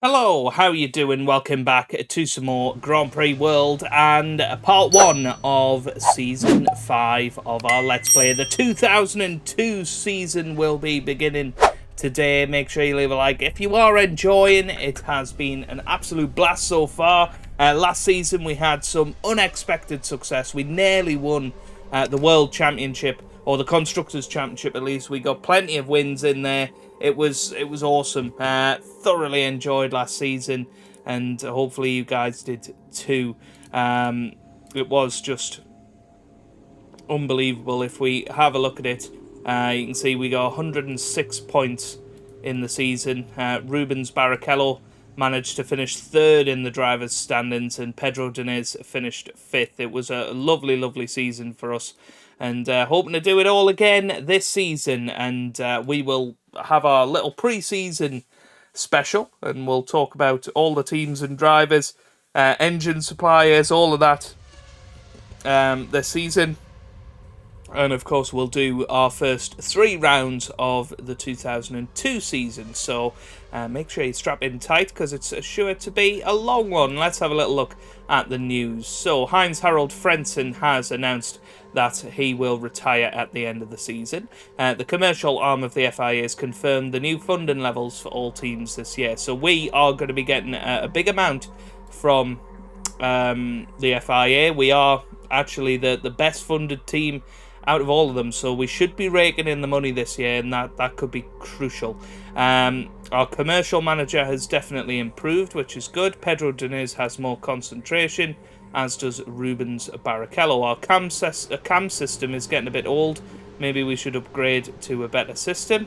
Hello, how you doing? Welcome back to some more Grand Prix World and part 1 of Season 5 of our Let's Play. The 2002 season will be beginning today. Make sure you leave a like if you are enjoying. It has been an absolute blast so far. Last season we had some unexpected success. We nearly won the World Championship, or the Constructors' Championship at least. We got plenty of wins in there. It was awesome. Thoroughly enjoyed last season, and hopefully you guys did too. It was just unbelievable. If we have a look at it, you can see we got 106 points in the season. Rubens Barrichello managed to finish 3rd in the drivers' standings, and Pedro Diniz finished 5th. It was a lovely, lovely season for us, and hoping to do it all again this season. And we will have our little pre-season special, and we'll talk about all the teams and drivers, engine suppliers, all of that this season. And of course we'll do our first 3 rounds of the 2002 season, so make sure you strap in tight because it's sure to be a long one. Let's have a little look at the news. So Heinz-Harald Frentzen has announced that he will retire at the end of the season. The commercial arm of the FIA has confirmed the new funding levels for all teams this year, so we are going to be getting a big amount from the FIA. We are actually the best funded team out of all of them, so we should be raking in the money this year, and that could be crucial. Our commercial manager has definitely improved, which is good. Pedro Diniz has more concentration, as does Rubens Barrichello. Our cam system is getting a bit old. Maybe we should upgrade to a better system.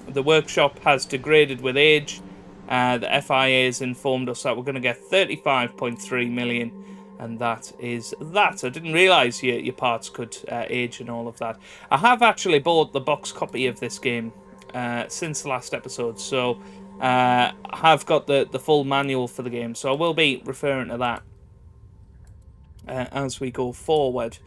The workshop has degraded with age. The FIA has informed us that we're going to get 35.3 million. And that is that. I didn't realise your parts could age and all of that. I have actually bought the box copy of this game since the last episode, so I have got the full manual for the game, so I will be referring to that as we go forward,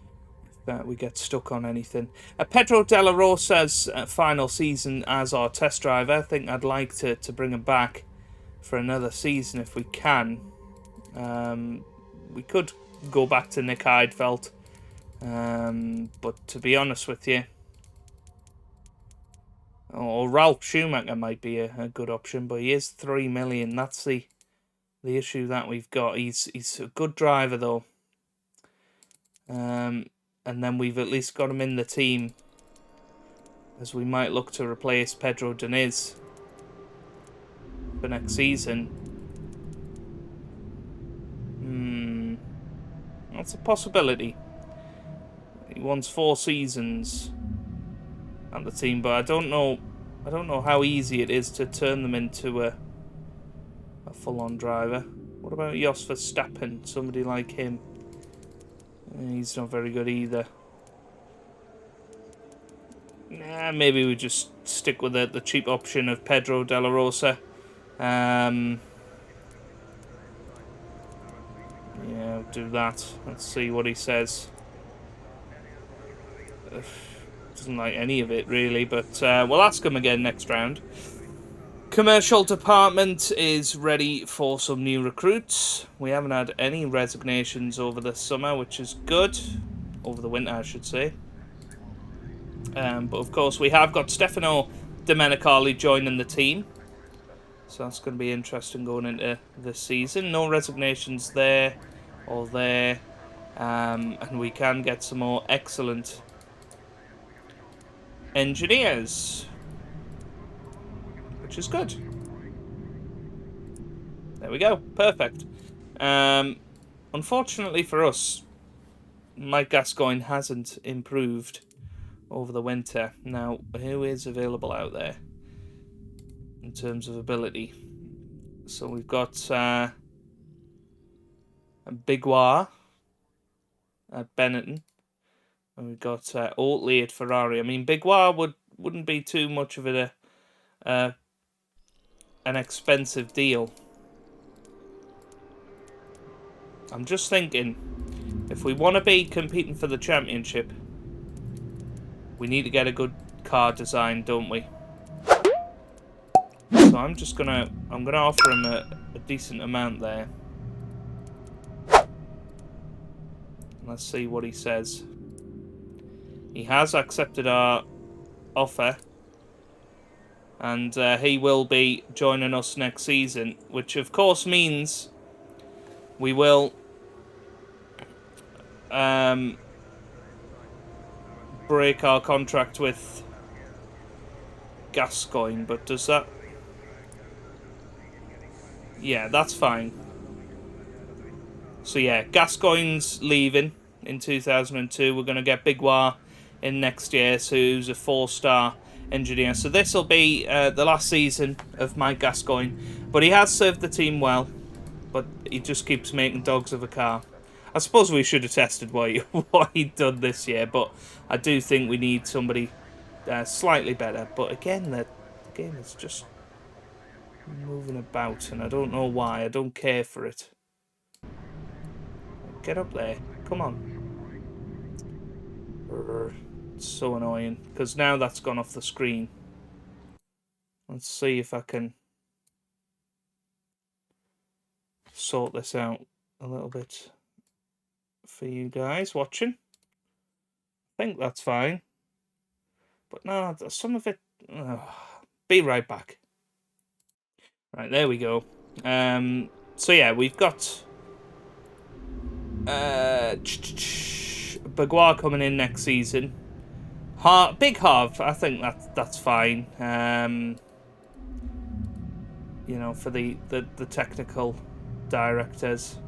if we get stuck on anything. Pedro Della Rosa's final season as our test driver. I think I'd like to bring him back for another season if we can. We could go back to Nick Heidfeld, but to be honest with you, or Ralph Schumacher might be a good option, but he is 3 million. That's the issue that we've got. He's a good driver though, and then we've at least got him in the team, as we might look to replace Pedro Diniz for next season. That's a possibility. He wants 4 seasons at the team, but I don't know how easy it is to turn them into a full-on driver. What about Jos Verstappen? Somebody like him. He's not very good either. Nah, maybe we just stick with the cheap option of Pedro Della Rosa. Yeah, do that. Let's see what he says. Doesn't like any of it, really, but we'll ask him again next round. Commercial department is ready for some new recruits. We haven't had any resignations over the summer, which is good. Over the winter, I should say. But of course, we have got Stefano Domenicali joining the team. So that's going to be interesting going into this season. No resignations there or there. And we can get some more excellent engineers, which is good. There we go. Perfect. Unfortunately for us, Mike Gascoigne hasn't improved over the winter. Now, who is available out there in terms of ability? So we've got a Bigwar at Benetton, and we've got Oatley at Ferrari. I mean, Bigwar wouldn't be too much of an expensive deal. I'm just thinking, if we want to be competing for the championship, we need to get a good car design, don't we? So I'm just going to I'm going to offer him a decent amount there. Let's see what he says. He has accepted our offer. And he will be joining us next season, which of course means we will break our contract with Gascoigne. But does that... Yeah, that's fine. So yeah, Gascoigne's leaving in 2002. We're going to get Bigwa in next year, so who's a 4-star engineer. So this will be the last season of Mike Gascoigne. But he has served the team well, but he just keeps making dogs of a car. I suppose we should have tested what he'd done this year, but I do think we need somebody slightly better. But again, the game is just moving about, and I don't know why. I don't care for it. Get up there. Come on. It's so annoying, because now that's gone off the screen. Let's see if I can sort this out a little bit for you guys watching. I think that's fine. But no, some of it... be right back. Right, there we go. So yeah, we've got... Bagua coming in next season. Big Harv, I think that's fine. You know, for the technical directors.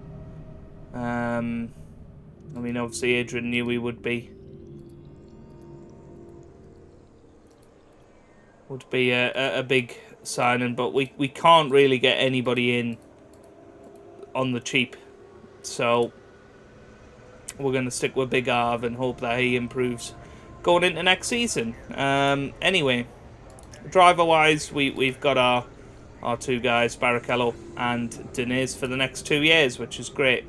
I mean, obviously Adrian knew he would be a big signing, but we can't really get anybody in on the cheap. So we're going to stick with Big Arv and hope that he improves going into next season. Anyway, driver-wise, we've got our two guys, Barrichello and Diniz, for the next 2 years, which is great.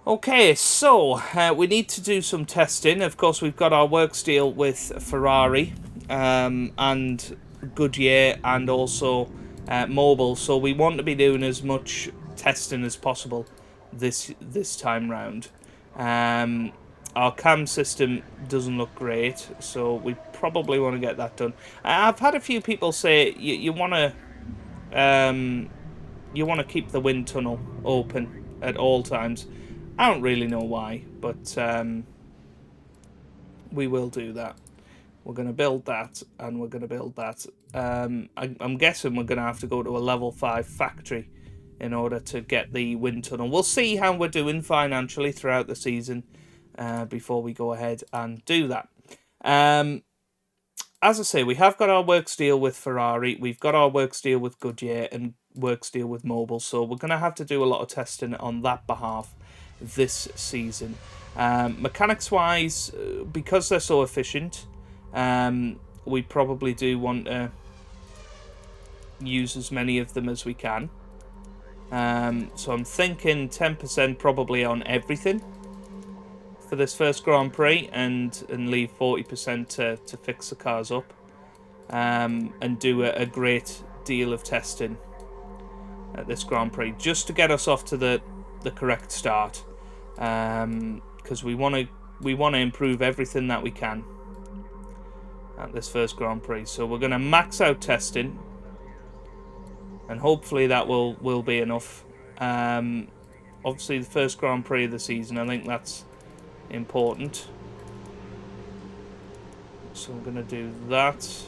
Okay, so we need to do some testing. Of course, we've got our works deal with Ferrari and Goodyear and also Mobil, so we want to be doing as much testing as possible this time round. Our cam system doesn't look great, so we probably want to get that done. I've had a few people say you want to keep the wind tunnel open at all times. I don't really know why, but we will do that. We're going to build that, and we're going to build that. I'm guessing we're going to have to go to a level 5 factory in order to get the wind tunnel. We'll see how we're doing financially throughout the season before we go ahead and do that. As I say, we have got our works deal with Ferrari, we've got our works deal with Goodyear, and works deal with Mobil, so we're going to have to do a lot of testing on that behalf this season. Mechanics-wise, because they're so efficient, we probably do want to use as many of them as we can. So I'm thinking 10% probably on everything for this first Grand Prix, and leave 40% to fix the cars up, and do a great deal of testing at this Grand Prix, just to get us off to the correct start, because we want to improve everything that we can at this first Grand Prix. So we're going to max out testing, and hopefully that will be enough. Obviously, the first Grand Prix of the season, I think that's important. So I'm going to do that.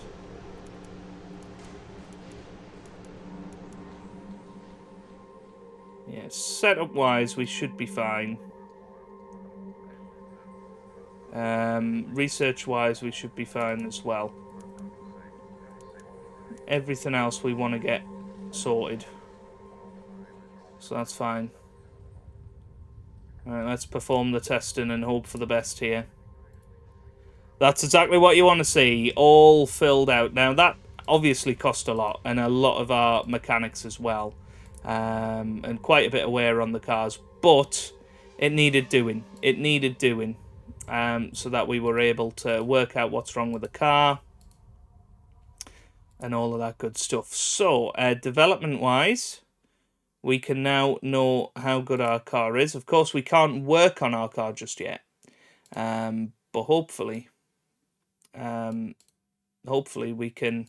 Yeah, setup wise, we should be fine. Research wise, we should be fine as well. Everything else we want to get sorted, so that's fine. Alright, let's perform the testing and hope for the best here. That's exactly what you want to see, all filled out. Now, that obviously cost a lot, and a lot of our mechanics as well, and quite a bit of wear on the cars, but it needed doing. It needed doing, so that we were able to work out what's wrong with the car, and all of that good stuff. So, development-wise, we can now know how good our car is. Of course, we can't work on our car just yet, but hopefully we can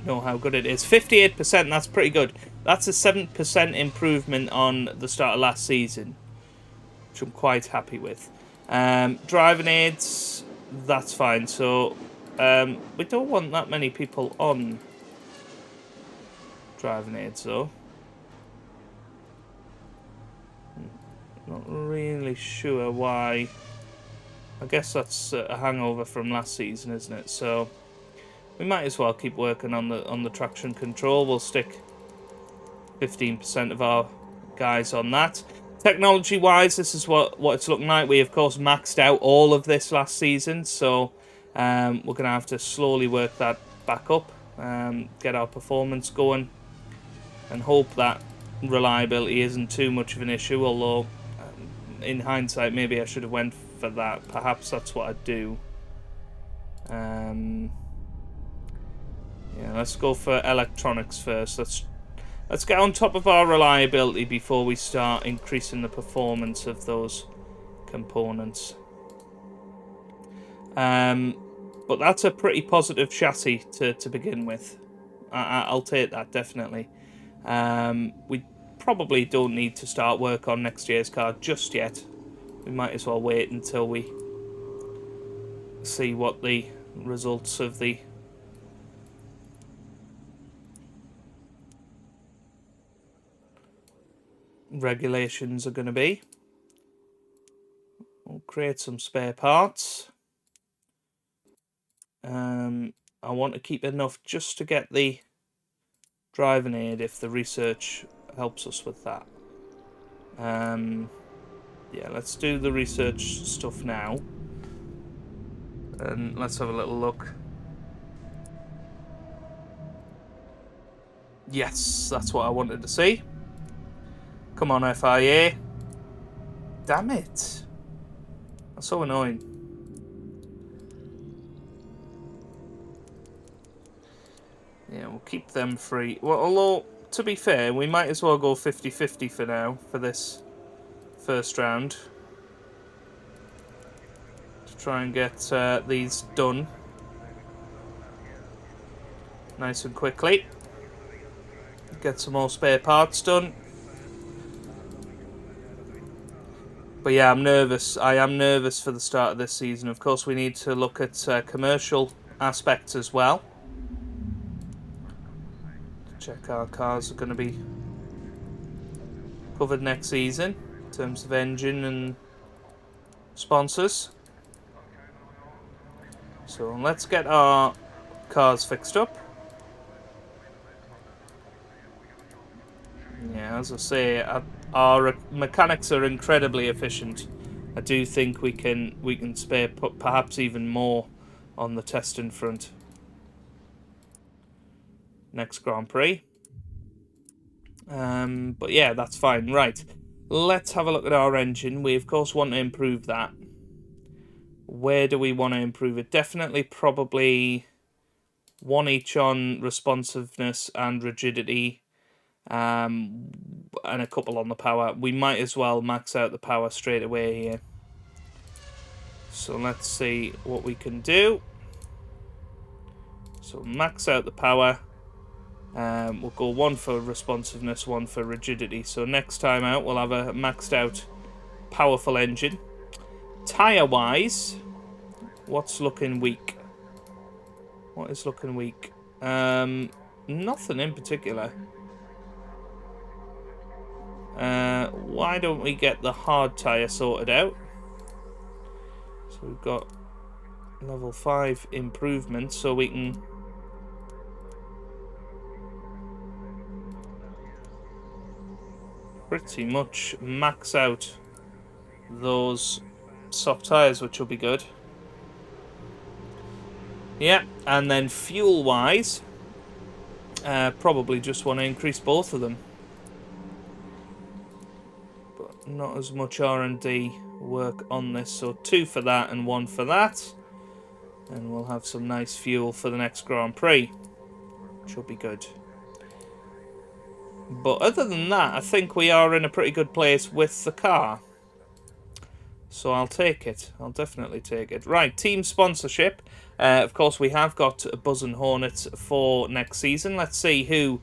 know how good it is. 58%, that's pretty good. That's a 7% improvement on the start of last season, which I'm quite happy with. Driving aids, that's fine. So we don't want that many people on driving aids, though. Not really sure why. I guess that's a hangover from last season, isn't it? So we might as well keep working on the traction control. We'll stick 15% of our guys on that. Technology-wise, this is what it's looking like. We, of course, maxed out all of this last season, so we're going to have to slowly work that back up, get our performance going, and hope that reliability isn't too much of an issue, although in hindsight, maybe I should have went for that. Perhaps that's what I'd do. Yeah, let's go for electronics first. Let's get on top of our reliability before we start increasing the performance of those components. But that's a pretty positive chassis to begin with. I'll take that, definitely. We probably don't need to start work on next year's car just yet. We might as well wait until we see what the results of the regulations are going to be. We'll create some spare parts. I want to keep enough just to get the driving aid if the research helps us with that. Yeah, let's do the research stuff now. And let's have a little look. Yes, that's what I wanted to see. Come on, FIA. Damn it. That's so annoying. Yeah, we'll keep them free. Well, although, to be fair, we might as well go 50-50 for now, for this first round. To try and get these done nice and quickly. Get some more spare parts done. But yeah, I'm nervous. I am nervous for the start of this season. Of course, we need to look at commercial aspects as well. Check our cars are going to be covered next season in terms of engine and sponsors. So let's get our cars fixed up. Yeah, as I say, our mechanics are incredibly efficient. I do think we can spare perhaps even more on the testing front. Next Grand Prix. But yeah, that's fine. Right, let's have a look at our engine. We of course want to improve that. Where do we want to improve it? Definitely probably one each on responsiveness and rigidity. And a couple on the power. We might as well max out the power straight away here. So let's see what we can do. So max out the power. We'll go one for responsiveness, one for rigidity. So next time out we'll have a maxed out powerful engine. Tyre wise, what's looking weak? What is looking weak? Nothing in particular. Why don't we get the hard tyre sorted out? So we've got level 5 improvement, so we can pretty much max out those soft tyres, which will be good. Yeah, and then fuel wise, probably just want to increase both of them. not as much R&D work on this. So 2 for that and 1 for that. And we'll have some nice fuel for the next Grand Prix. Should be good. But other than that, I think we are in a pretty good place with the car. So I'll take it. I'll definitely take it. Right, team sponsorship. Of course, we have got Buzz and Hornets for next season. Let's see who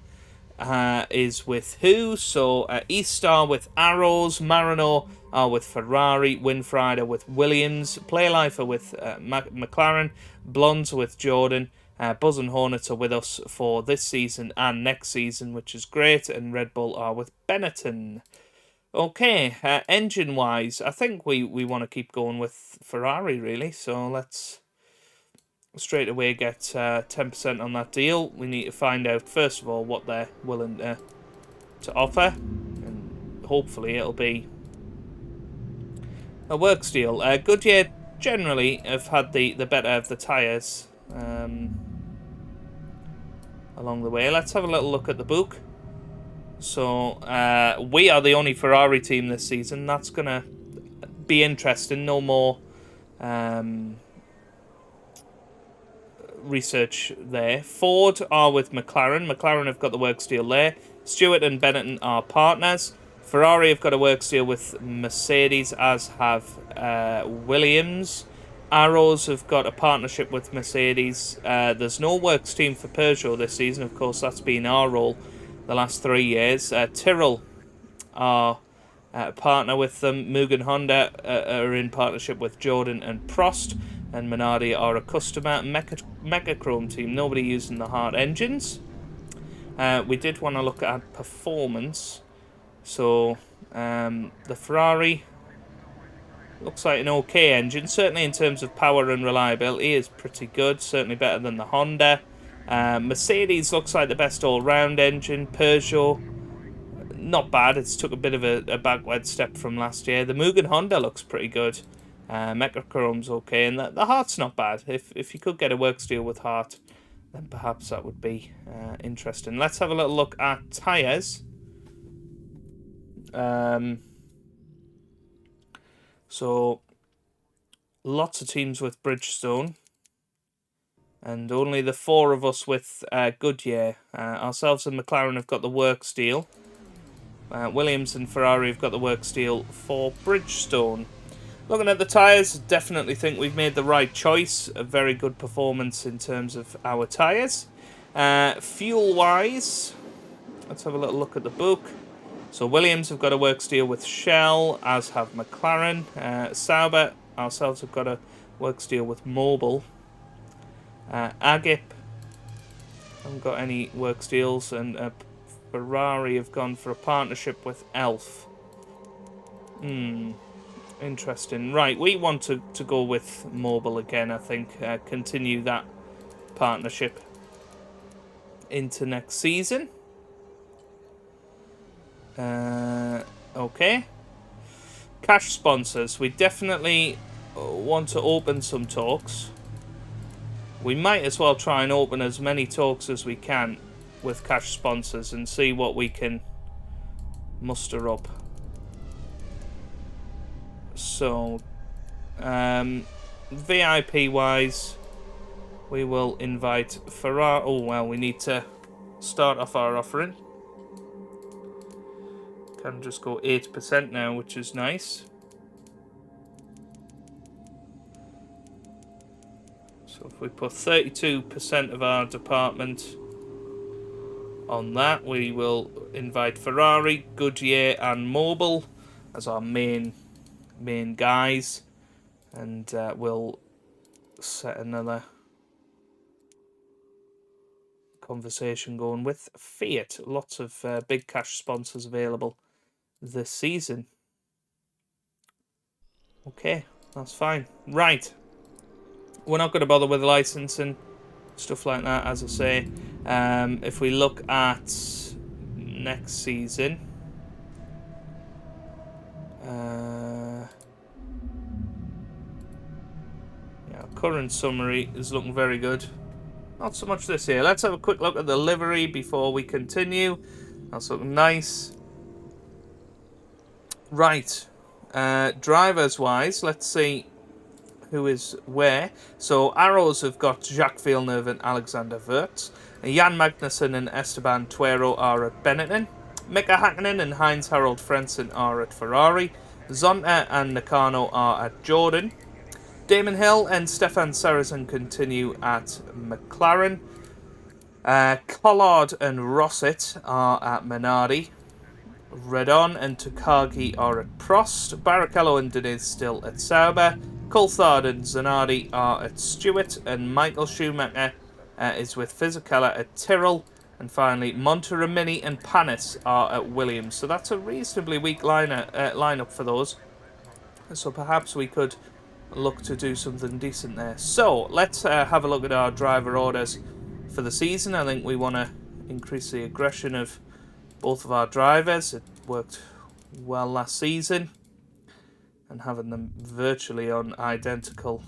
is with who. So E-Star with Arrows, Marino are with Ferrari, Winfried are with Williams, Playlife are with McLaren, Blondes are with Jordan, Buzz and Hornets are with us for this season and next season, which is great, and Red Bull are with Benetton. Okay, engine-wise, I think we want to keep going with Ferrari, really, so let's straight away get 10% on that deal. We need to find out, first of all, what they're willing to offer, and hopefully it'll be a works deal. Goodyear generally have had the better of the tyres along the way. Let's have a little look at the book. So, we are the only Ferrari team this season. That's going to be interesting. No more research there. Ford are with McLaren. McLaren have got the works deal there. Stewart and Benetton are partners. Ferrari have got a works deal with Mercedes, as have Williams. Arrows have got a partnership with Mercedes. There's no works team for Peugeot this season. Of course, that's been our role the last 3 years. Tyrrell are a partner with them. Mugen Honda are in partnership with Jordan and Prost. And Minardi are a customer. Megachrome team, nobody using the Hart engines. We did want to look at performance. So, the Ferrari looks like an okay engine. Certainly in terms of power and reliability is pretty good. Certainly better than the Honda. Mercedes looks like the best all-round engine. Peugeot, not bad. It's took a bit of a backward step from last year. The Mugen Honda looks pretty good. Mechachrome's okay, and the Hart's not bad. If you could get a works deal with Hart, then perhaps that would be interesting. Let's have a little look at tyres. So, lots of teams with Bridgestone. And only the 4 of us with Goodyear. Ourselves and McLaren have got the works deal. Williams and Ferrari have got the works deal for Bridgestone. Looking at the tyres, definitely think we've made the right choice. A very good performance in terms of our tyres. Fuel-wise, let's have a little look at the book. So Williams have got a works deal with Shell, as have McLaren. Sauber, ourselves, have got a works deal with Mobil. Agip haven't got any works deals, and Ferrari have gone for a partnership with Elf. Interesting. Right, we want to go with Mobil again, I think. Continue that partnership into next season. Okay. Cash sponsors. We definitely want to open some talks. We might as well try and open as many talks as we can with cash sponsors and see what we can muster up. So, VIP-wise, we will invite Ferrari. Oh, well, we need to start off our offering. Can just go 8% now, which is nice. So if we put 32% of our department on that, we will invite Ferrari, Goodyear and Mobil as our main guys, and we'll set another conversation going with Fiat. Lots of big cash sponsors available this season. Okay, that's fine. Right, we're not going to bother with licensing, stuff like that, as I say. If we look at next season, current summary is looking very good. Not so much this year. Let's have a quick look at the livery before we continue. That's looking nice. Right. Drivers-wise, let's see who is where. So Arrows have got Jacques Villeneuve and Alexander Wurz. Jan Magnussen and Esteban Tuero are at Benetton. Mika Hakkinen and Heinz Harald Frentzen are at Ferrari. Zonta and Nakano are at Jordan. Damon Hill and Stefan Sarrazin continue at McLaren. Collard and Rossett are at Minardi. Redon and Takagi are at Prost. Barrichello and Diniz still at Sauber. Coulthard and Zanardi are at Stewart. And Michael Schumacher is with Fisichella at Tyrrell. And finally, Monteremini and Panis are at Williams. So that's a reasonably weak lineup for those. So perhaps we could look to do something decent there. So let's have a look at our driver orders for the season. I think we want to increase the aggression of both of our drivers. It worked well last season, and having them virtually on identical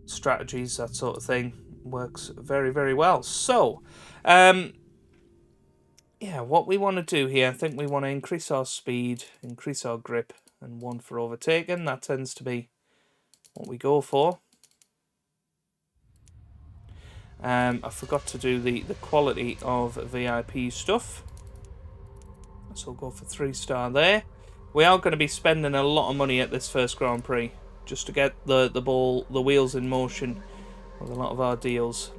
strategies, that sort of thing, works very, very well. So, yeah, what we want to do here, I think we want to increase our speed, increase our grip, and one for overtaking. That tends to be what we go for. I forgot to do the quality of VIP stuff. So we'll go for 3-star there. We are going to be spending a lot of money at this first Grand Prix just to get the wheels in motion with a lot of our deals.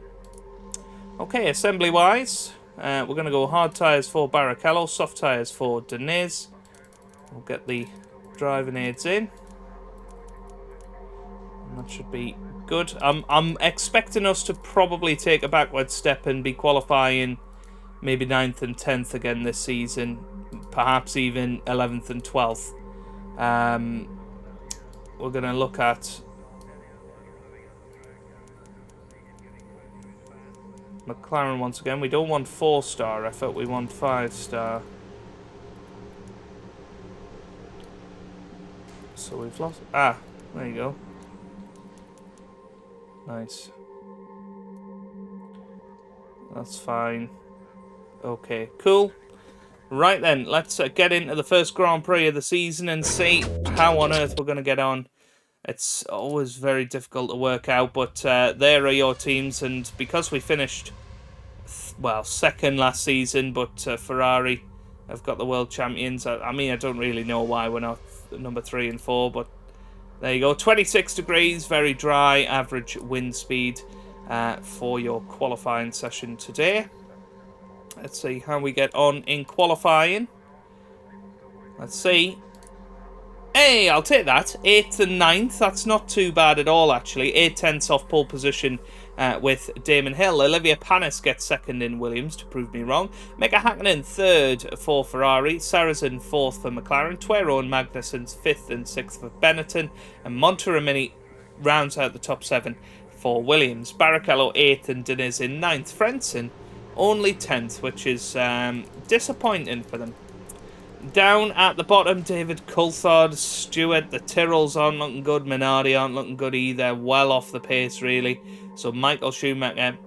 Okay, assembly wise, we're going to go hard tyres for Barrichello, soft tyres for Diniz. We'll get the driving aids in. And that should be good. I'm expecting us to probably take a backward step and be qualifying maybe 9th and 10th again this season, perhaps even 11th and 12th. We're going to look at McLaren once again. We don't want 4-star effort, we want 5-star. So we've lost... there you go. Nice. That's fine. Okay, cool. Right then, let's get into the first Grand Prix of the season and see how on earth we're going to get on. It's always very difficult to work out, but there are your teams, and because we finished, well, second last season, but Ferrari have got the world champions. I mean, I don't really know why we're not number 3 and 4, but there you go. 26 degrees, very dry, average wind speed for your qualifying session today. Let's see how we get on in qualifying. Let's see. Hey, I'll take that. 8th and 9th. That's not too bad at all, actually. 8/10 off pole position with Damon Hill. Olivia Panis gets 2nd in Williams, to prove me wrong. Mika Hakkinen 3rd for Ferrari. Sarrazin 4th for McLaren. Tuero and Magnussen's 5th and 6th for Benetton. And Monteremini rounds out the top 7 for Williams. Barrichello 8th and Diniz in 9th. Frentzen only 10th, which is disappointing for them. Down at the bottom, David Coulthard, Stewart, the Tyrrells aren't looking good, Minardi aren't looking good either, well off the pace really. So Michael Schumacher,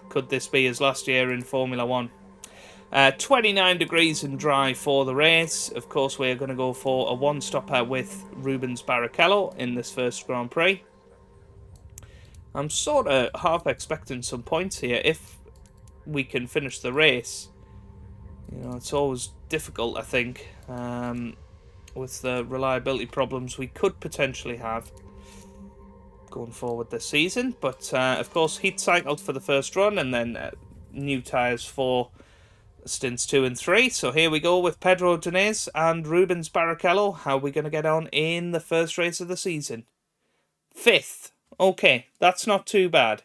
could this be his last year in Formula 1? 29 degrees and dry for the race. Of course, we're going to go for a one-stopper with Rubens Barrichello in this first Grand Prix. I'm sort of half expecting some points here if we can finish the race. You know, it's always difficult, I think, with the reliability problems we could potentially have going forward this season. But, of course, heat cycled for the first run and then new tyres for stints 2 and 3. So here we go with Pedro Diniz and Rubens Barrichello. How are we going to get on in the first race of the season? 5th. Okay, that's not too bad.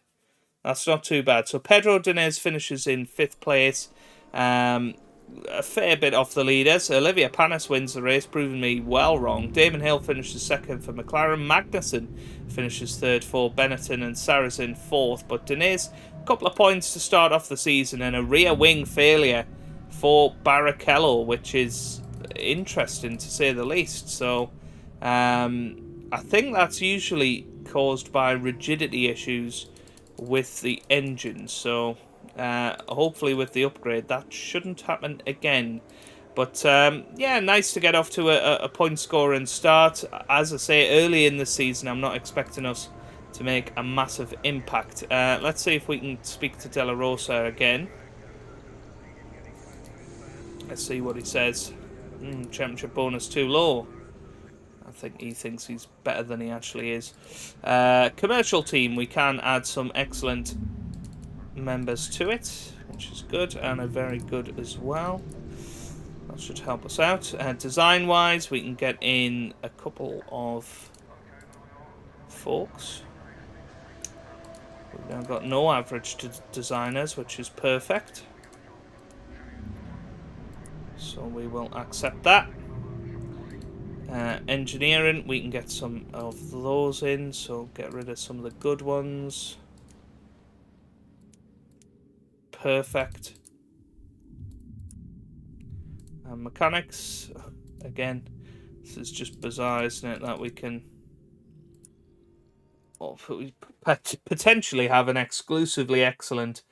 That's not too bad. So Pedro Diniz finishes in 5th place. A fair bit off the leaders. Olivia Panis wins the race, proving me well wrong. Damon Hill finishes 2nd for McLaren. Magnussen finishes 3rd for Benetton and Sarrazin 4th. But Diniz, a couple of points to start off the season and a rear wing failure for Barrichello, which is interesting to say the least. So I think that's usually caused by rigidity issues with the engine. So hopefully with the upgrade that shouldn't happen again. But yeah, nice to get off to a point scoring start. As I say, early in the season, I'm not expecting us to make a massive impact. Let's see if we can speak to De La Rosa again. Let's see what he says. Championship bonus too low. I think he thinks he's better than he actually is. Commercial team, we can add some excellent members to it, which is good, and are very good as well. That should help us out. Design-wise, we can get in a couple of folks. We've now got no average designers, which is perfect. So we will accept that. Engineering, we can get some of those in, so get rid of some of the good ones. Perfect. And mechanics, again, this is just bizarre, isn't it, that we can potentially have an exclusively excellent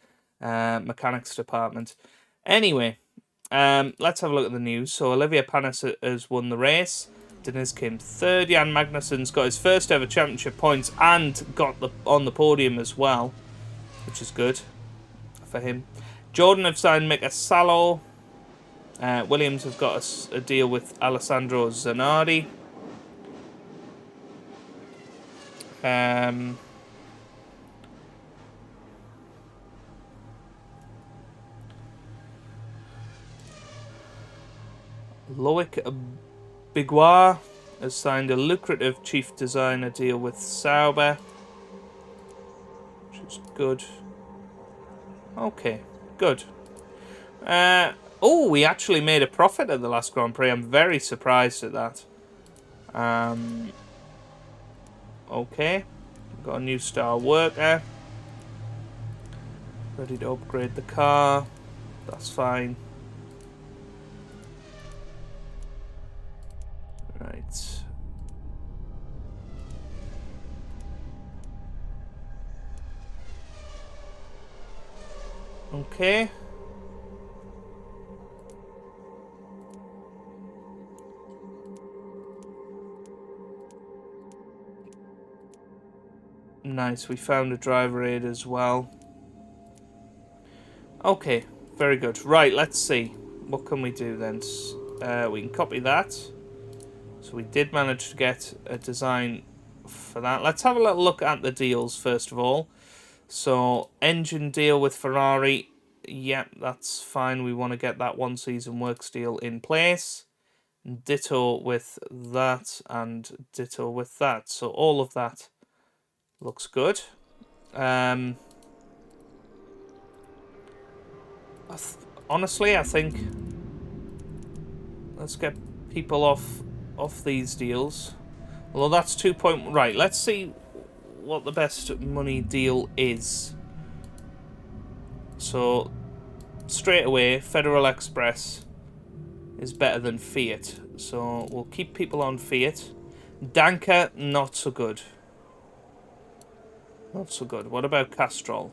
mechanics department. Anyway, let's have a look at the news. So Olivia Panis has won the race. Denise came third. Jan Magnussen's got his first ever championship points and got on the podium as well, which is good for him. Jordan have signed Mika Salo. Williams have got a deal with Alessandro Zanardi. Loic Biguar has signed a lucrative chief designer deal with Sauber, which is good. Okay, good. Oh, we actually made a profit at the last Grand Prix. I'm very surprised at that. Okay, we've got a new star worker. Ready to upgrade the car. That's fine. Right. Okay. Nice, we found a driver aid as well. Okay, very good. Right, let's see. What can we do then? We can copy that. So we did manage to get a design for that. Let's have a little look at the deals first of all. So, engine deal with Ferrari. Yep, that's fine. We want to get that one season works deal in place. Ditto with that and ditto with that. So all of that looks good. Honestly, I think let's get people off these deals. Although that's 2 point... Right, let's see what the best money deal is. So, straight away, Federal Express is better than Fiat. So, we'll keep people on Fiat. Danker, not so good. Not so good. What about Castrol?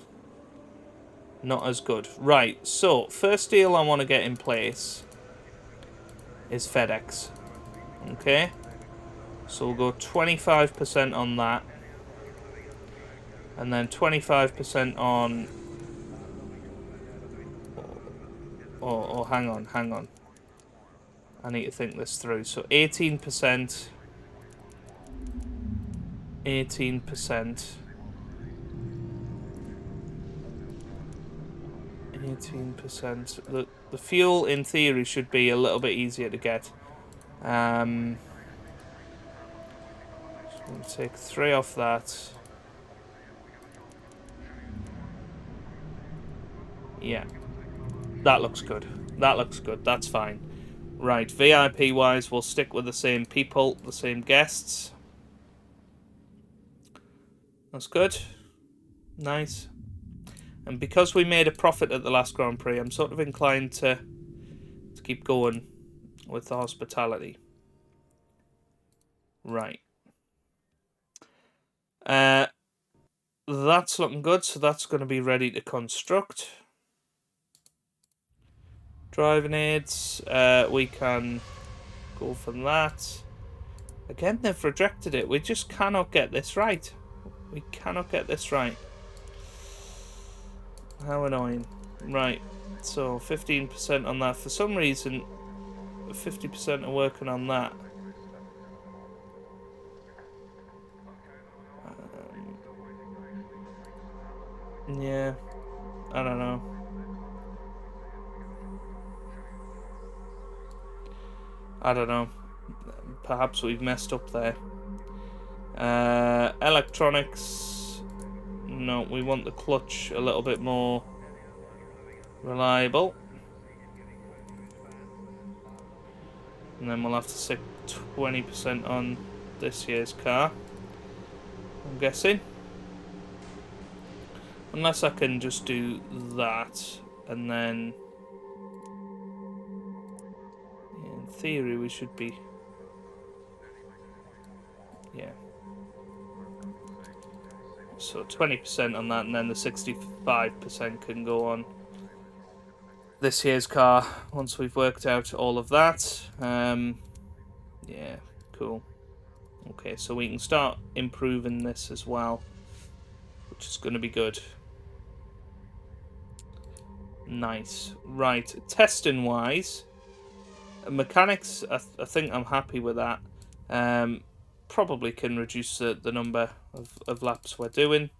Not as good. Right, so, first deal I want to get in place is FedEx. Okay? So, we'll go 25% on that. And then 25% on... Oh, hang on. I need to think this through. So 18%. 18%. 18%. The fuel, in theory, should be a little bit easier to get. So I'm going to take 3 off that. Yeah. That looks good. That looks good. That's fine. Right, VIP-wise, we'll stick with the same people, the same guests. That's good. Nice. And because we made a profit at the last Grand Prix, I'm sort of inclined to keep going with the hospitality. Right. That's looking good, so that's going to be ready to construct. Driving aids, we can go for that. Again, they've rejected it. We just cannot get this right. We cannot get this right. How annoying. Right, so 15% on that. For some reason, 50% are working on that. Yeah, I don't know. I don't know. Perhaps we've messed up there. Electronics. No, we want the clutch a little bit more reliable. And then we'll have to stick 20% on this year's car, I'm guessing. Unless I can just do that, and then... in theory, we should be... yeah. So 20% on that, and then the 65% can go on this year's car once we've worked out all of that. Yeah, cool. Okay, so we can start improving this as well, which is going to be good. Nice. Right, testing wise, mechanics, I think I'm happy with that. Probably can reduce the number of laps we're doing.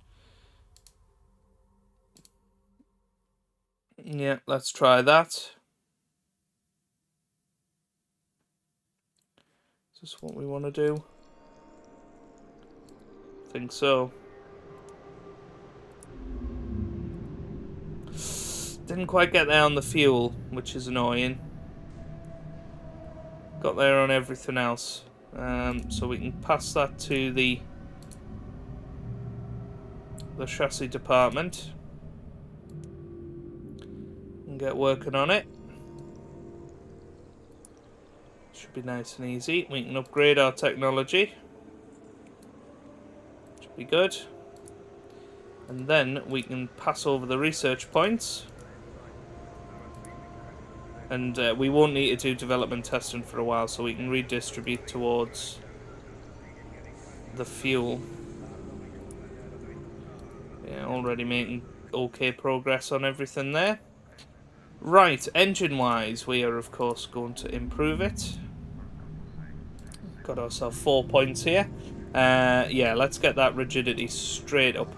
Yeah, let's try that. Is this what we want to do? I think so. Didn't quite get there on the fuel, which is annoying. Got there on everything else. So we can pass that to the chassis department and get working on it. Should be nice and easy. We can upgrade our technology. Should be good. And then we can pass over the research points. And we won't need to do development testing for a while, so we can redistribute towards the fuel. Yeah, already making okay progress on everything there. Right, engine-wise, we are of course going to improve it. Got ourselves 4 points here. Yeah, let's get that rigidity straight up.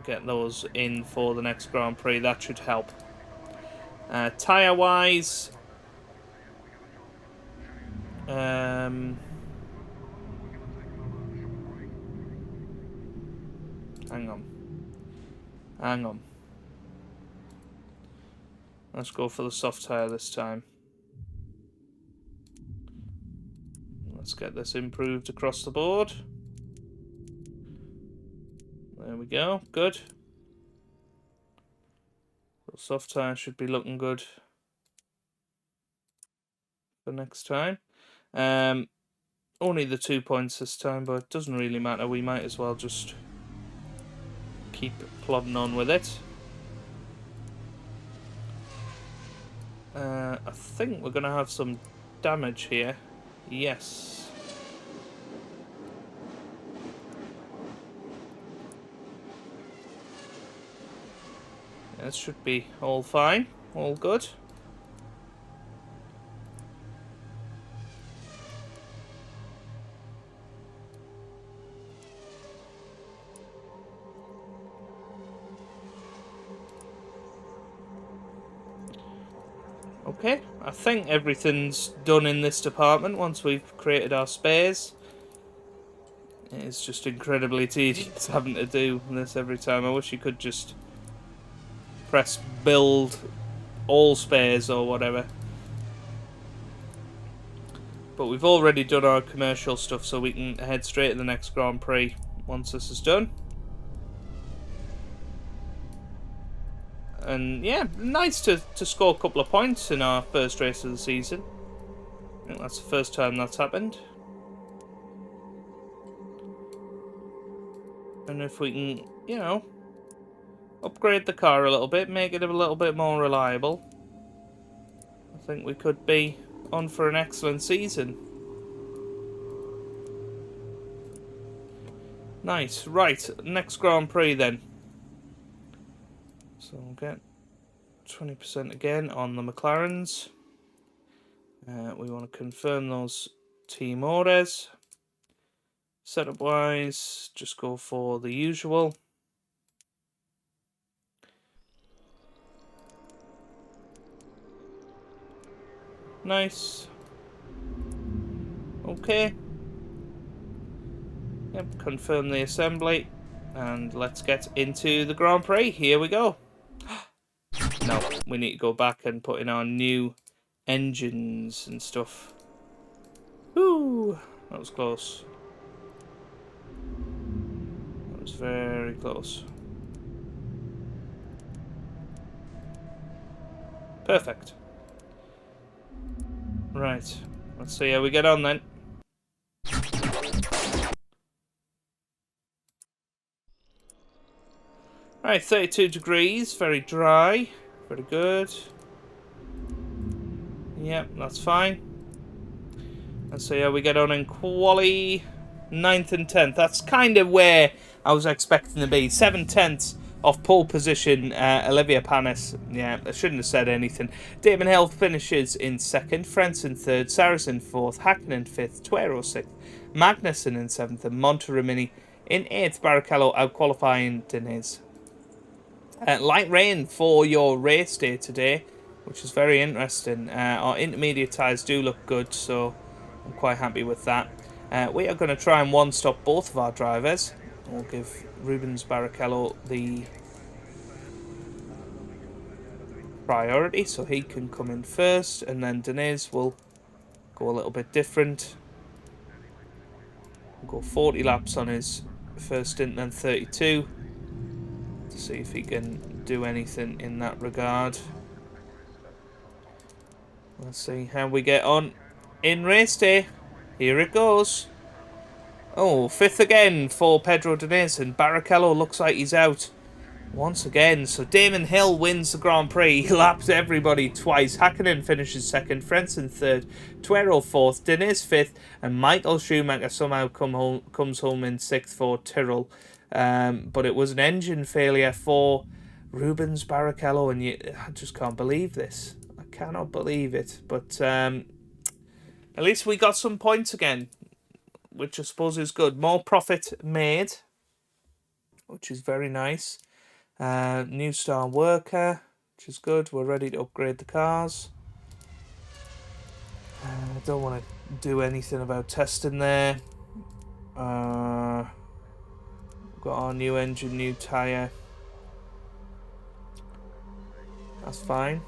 Get those in for the next Grand Prix. That should help. Tyre wise, hang on. Let's go for the soft tyre this time. Let's get this improved across the board. There we go, good. The soft tyre should be looking good for next time. Only the 2 points this time, but it doesn't really matter. We might as well just keep plodding on with it. I think we're going to have some damage here. Yes. This should be all fine, all good. Okay, I think everything's done in this department once we've created our spares. It's just incredibly tedious having to do this every time. I wish you could just press build all spares or whatever. But we've already done our commercial stuff, so we can head straight to the next Grand Prix once this is done. And yeah, nice to score a couple of points in our first race of the season. I think that's the first time that's happened. And if we can, you know... upgrade the car a little bit, make it a little bit more reliable. I think we could be on for an excellent season. Nice. Right, next Grand Prix then. So we'll get 20% again on the McLarens. We want to confirm those team orders. Setup wise, just go for the usual. Nice. Okay. Yep, confirm the assembly. And let's get into the Grand Prix. Here we go. No, we need to go back and put in our new engines and stuff. Woo! That was close. That was very close. Perfect. Right. Let's see how we get on then. Right, 32 degrees, very dry, very good. Yep, that's fine. Let's see how we get on in quali. 9th and 10th. That's kind of where I was expecting to be. 7/10 off pole position, Olivia Panis. Yeah, I shouldn't have said anything. Damon Hill finishes in 2nd, Frentzen 3rd, Saracen 4th, Hakkinen 5th, Tuero 6th, Magnussen in 7th, and Monteromini in 8th. Barrichello out-qualifying Diniz. Light rain for your race day today, which is very interesting. Our intermediate tyres do look good, so I'm quite happy with that. We are going to try and one-stop both of our drivers. We'll give Rubens Barrichello the priority, so he can come in first, and then Diniz will go a little bit different. We'll go 40 laps on his first stint, then 32. To see if he can do anything in that regard. Let's see how we get on in race day. Here it goes. Oh, 5th again for Pedro Diniz, and Barrichello looks like he's out once again. So Damon Hill wins the Grand Prix. He laps everybody twice. Hakkinen finishes 2nd, Frentzen 3rd, Tuero 4th, Diniz 5th, and Michael Schumacher somehow comes home in 6th for Tyrrell. But it was an engine failure for Rubens Barrichello, and I just can't believe this. I cannot believe it. But at least we got some points again, which I suppose is good. More profit made, which is very nice. New star worker, which is good. We're ready to upgrade the cars. I don't want to do anything about testing there. Got our new engine, new tyre. That's fine.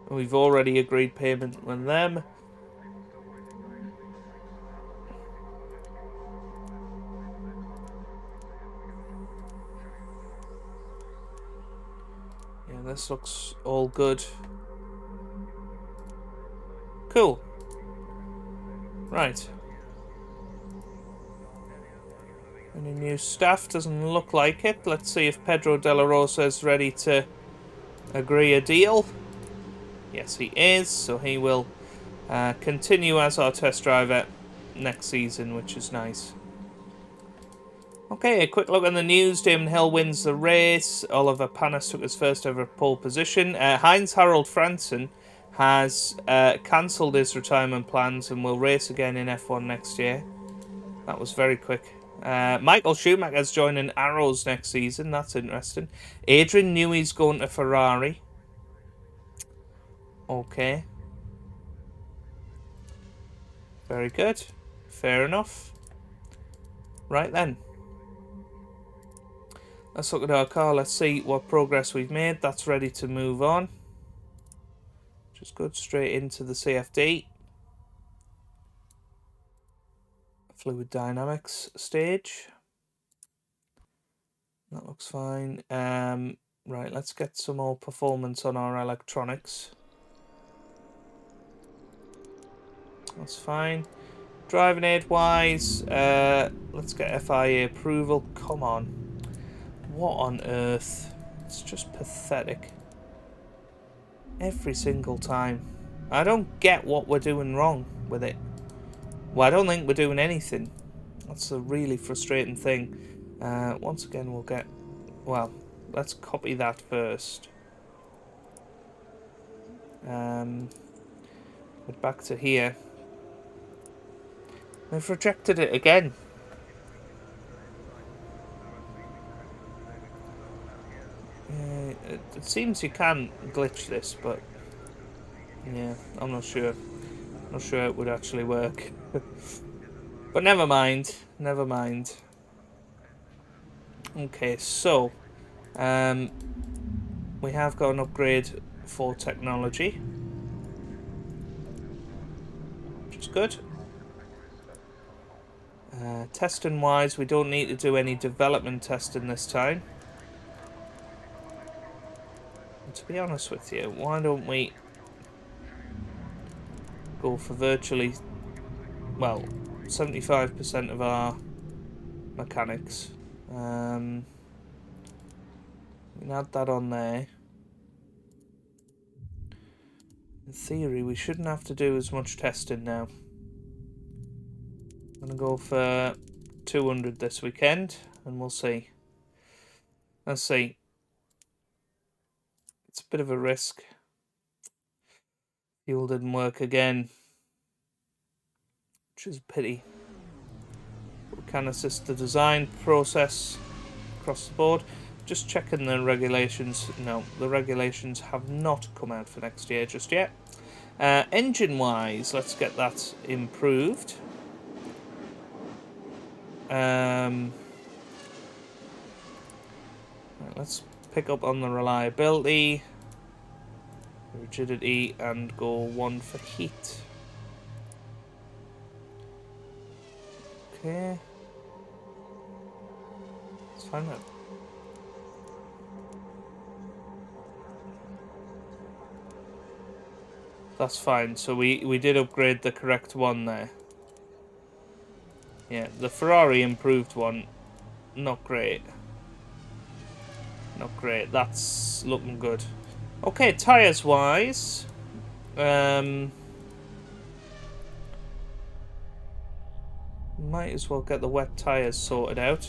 We've already agreed payment with them. Yeah, this looks all good. Cool. Right. Any new staff? Doesn't look like it. Let's see if Pedro De La Rosa is ready to agree a deal. Yes, he is. So he will continue as our test driver next season, which is nice. Okay, a quick look at the news. Damon Hill wins the race. Oliver Panis took his first ever pole position. Heinz-Harald Frentzen has cancelled his retirement plans and will race again in F1 next year. That was very quick. Michael Schumacher's joining Arrows next season. That's interesting. Adrian Newey's going to Ferrari. Okay. Very good. Fair enough. Right then. Let's look at our car. Let's see what progress we've made. That's ready to move on. Just go straight into the CFD. Fluid dynamics stage. That looks fine. Right, let's get some more performance on our electronics. That's fine. Driving aid wise, let's get FIA approval. Come on. What on earth? It's just pathetic. Every single time. I don't get what we're doing wrong with it. Well, I don't think we're doing anything. That's a really frustrating thing. Once again, we'll get... Well, let's copy that first. But back to here. They've rejected it again. It seems you can glitch this, but yeah, I'm not sure. Not sure it would actually work. But never mind. Never mind. Okay, so we have got an upgrade for technology, which is good. Testing wise, we don't need to do any development testing this time. And to be honest with you, why don't we go for virtually, well, 75% of our mechanics. We can add that on there. In theory, we shouldn't have to do as much testing now. I'm going to go for 200 this weekend, and we'll see. Let's see. It's a bit of a risk. Fuel didn't work again, which is a pity. We can assist the design process across the board. Just checking the regulations. No, the regulations have not come out for next year just yet. Engine-wise, let's get that improved. Right, let's pick up on the reliability, rigidity, and go 1 for heat. Okay. Let's find that. That's fine. So we did upgrade the correct one there. Yeah, the Ferrari improved one, not great. Not great. That's looking good. Okay, tyres wise, might as well get the wet tyres sorted out.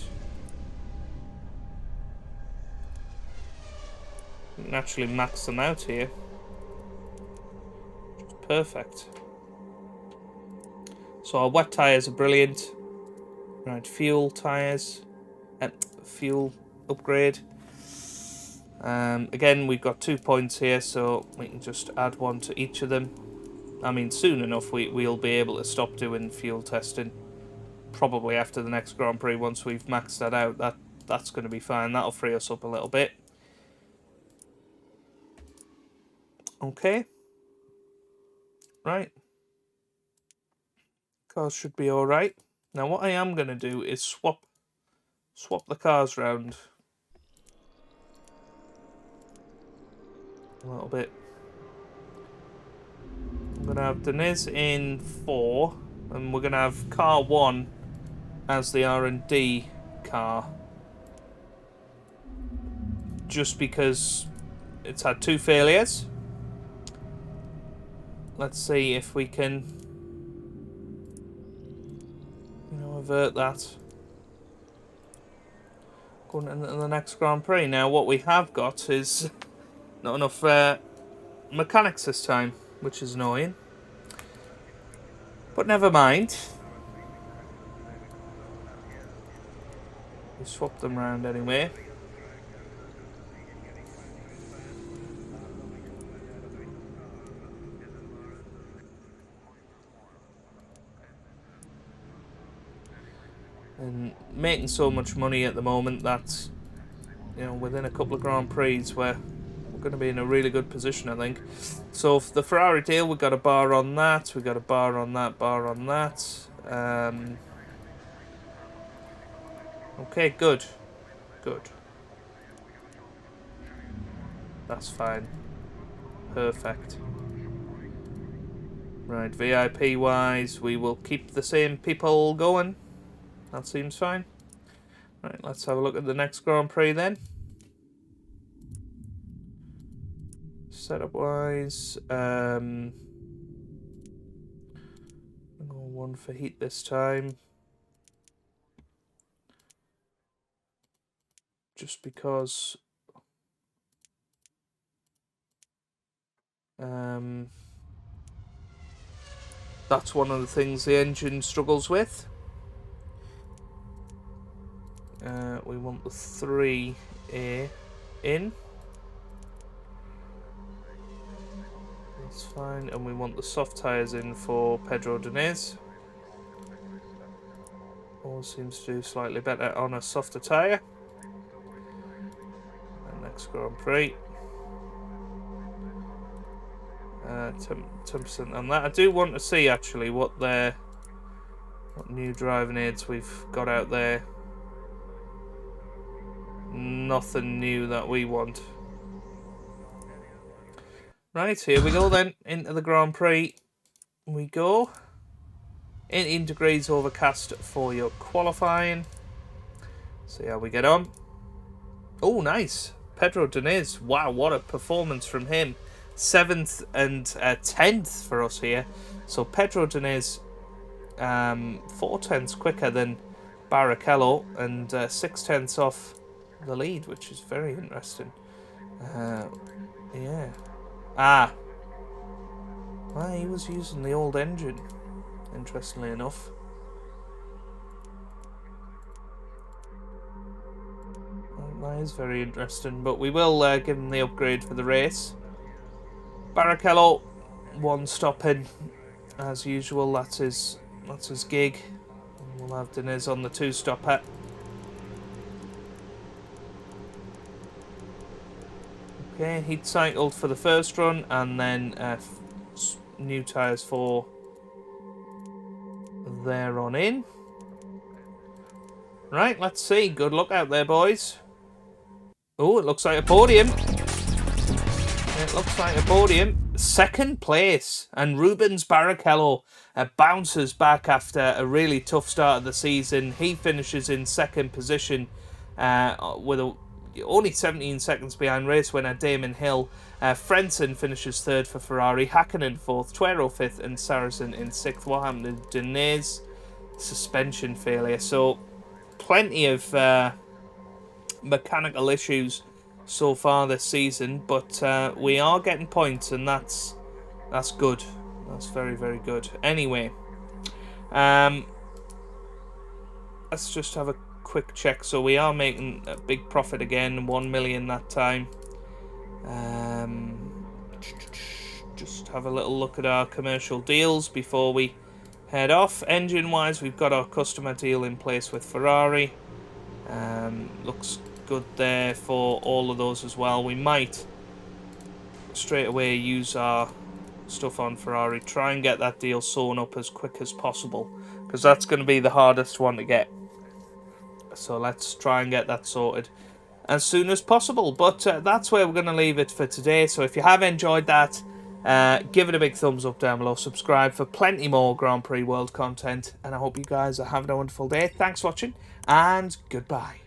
We can actually max them out here. Perfect. So our wet tyres are brilliant. Right, fuel tyres, fuel upgrade. Again, we've got 2 points here, so we can just add 1 to each of them. I mean, soon enough we'll be able to stop doing fuel testing. Probably after the next Grand Prix, once we've maxed that out, that's going to be fine. That'll free us up a little bit. Okay. Right. Cars should be alright. Now what I am going to do is swap the cars round a little bit. I'm going to have Deniz in 4, and we're going to have car 1 as the R&D car. Just because it's had 2 failures. Let's see if we can, avert that. Going into the next Grand Prix. Now, what we have got is not enough mechanics this time, which is annoying. But never mind. We swapped them around anyway. And making so much money at the moment that, within a couple of Grand Prix we're going to be in a really good position, I think. So for the Ferrari deal, we got a bar on that, we got a bar on that, bar on that. Okay, good. Good. That's fine. Perfect. Right, VIP wise, we will keep the same people going. That seems fine. Right, let's have a look at the next Grand Prix then. Setup wise, one for heat this time. Just because that's one of the things the engine struggles with. We want the 3A in. That's fine. And we want the soft tyres in for Pedro Diniz. All seems to do slightly better on a softer tyre. And next Grand Prix. 10% on that. I do want to see actually what new driving aids we've got out there. Nothing new that we want. Right, here we go then. Into the Grand Prix we go. 18 degrees overcast for your qualifying. See how we get on. Oh, nice. Pedro Diniz. Wow, what a performance from him. 7th and 10th for us here. So Pedro Diniz 4/10ths quicker than Barrichello and 6/10ths off the lead, which is very interesting. Yeah. Well, he was using the old engine, interestingly enough. Well, that is very interesting, but we will give him the upgrade for the race. Barrichello, one stop in, as usual. That's his gig. We'll have Diniz on the 2-stopper. Okay, heat cycled for the first run, and then new tyres for there on in. Right, let's see. Good luck out there, boys. Oh, it looks like a podium. It looks like a podium. 2nd place, and Rubens Barrichello bounces back after a really tough start of the season. He finishes in 2nd position with only 17 seconds behind race winner Damon Hill. Frentzen finishes 3rd for Ferrari, Hakkinen 4th, Tuero 5th, and Saracen in 6th. What happened to Diniz? Suspension failure. So plenty of mechanical issues so far this season, but we are getting points, and that's good. That's very, very good. Anyway, let's just have a quick check. So we are making a big profit again, 1 million that time. Just have a little look at our commercial deals before we head off. Engine wise, we've got our customer deal in place with Ferrari. Looks good there for all of those as well. We might straight away use our stuff on Ferrari, try and get that deal sewn up as quick as possible, because that's going to be the hardest one to get. So let's try and get that sorted as soon as possible. But that's where we're going to leave it for today. So if you have enjoyed that, give it a big thumbs up down below, subscribe for plenty more Grand Prix World content, and I hope you guys are having a wonderful day. Thanks for watching, and goodbye.